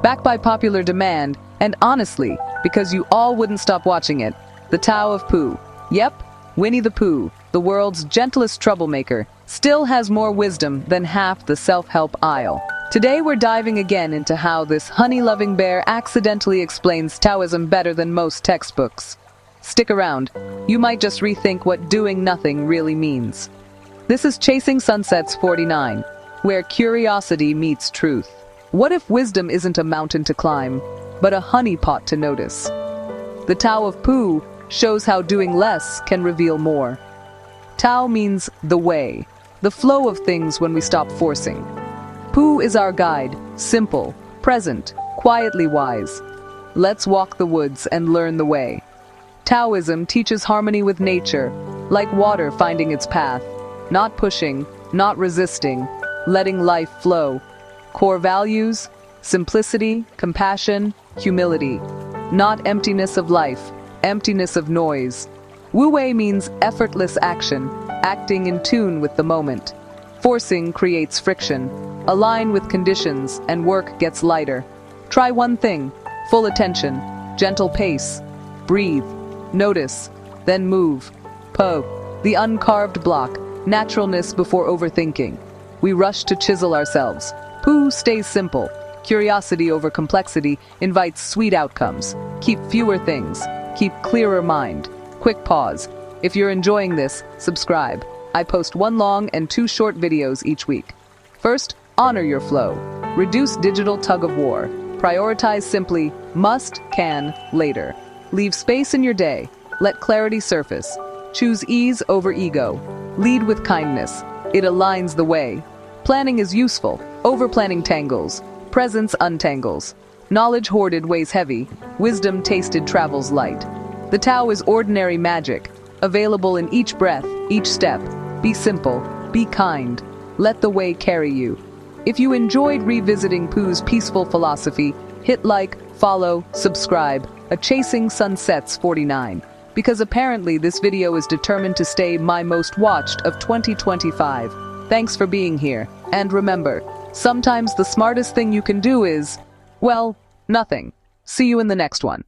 back by popular demand, and honestly, because you all wouldn't stop watching it, the Tao of Pooh. Yep, Winnie the Pooh, the world's gentlest troublemaker, still has more wisdom than half the self-help aisle. Today we're diving again into how this honey-loving bear accidentally explains Taoism better than most textbooks. Stick around, you might just rethink what doing nothing really means. This is Chasing Sunsets 49, where curiosity meets truth. What if wisdom isn't a mountain to climb, but a honeypot to notice? The Tao of Pooh shows how doing less can reveal more. Tao means the way, the flow of things when we stop forcing. Pooh is our guide, simple, present, quietly wise. Let's walk the woods and learn the way. Taoism teaches harmony with nature, like water finding its path, not pushing, not resisting, letting life flow. Core values: simplicity, compassion, humility. Not emptiness of life, emptiness of noise. Wu-wei means effortless action, acting in tune with the moment. Forcing creates friction. Align with conditions and work gets lighter. Try one thing: full attention, gentle pace. Breathe, notice, then move. Po, the uncarved block, naturalness before overthinking. We rush to chisel ourselves. Pooh stays simple. Curiosity over complexity invites sweet outcomes. Keep fewer things. Keep clearer mind. Quick pause. If you're enjoying this, subscribe. I post 1 long and 2 short videos each week. First, honor your flow. Reduce digital tug-of-war. Prioritize simply must, can, later. Leave space in your day. Let clarity surface. Choose ease over ego. Lead with kindness. It aligns the way. Planning is useful. Over-planning tangles. Presence untangles. Knowledge hoarded weighs heavy. Wisdom tasted travels light. The Tao is ordinary magic, available in each breath, each step. Be simple. Be kind. Let the way carry you. If you enjoyed revisiting Pooh's peaceful philosophy, hit like, follow, subscribe, a Chasing Sunsets 49. Because apparently this video is determined to stay my most watched of 2025. Thanks for being here. And remember, sometimes the smartest thing you can do is, well, nothing. See you in the next one.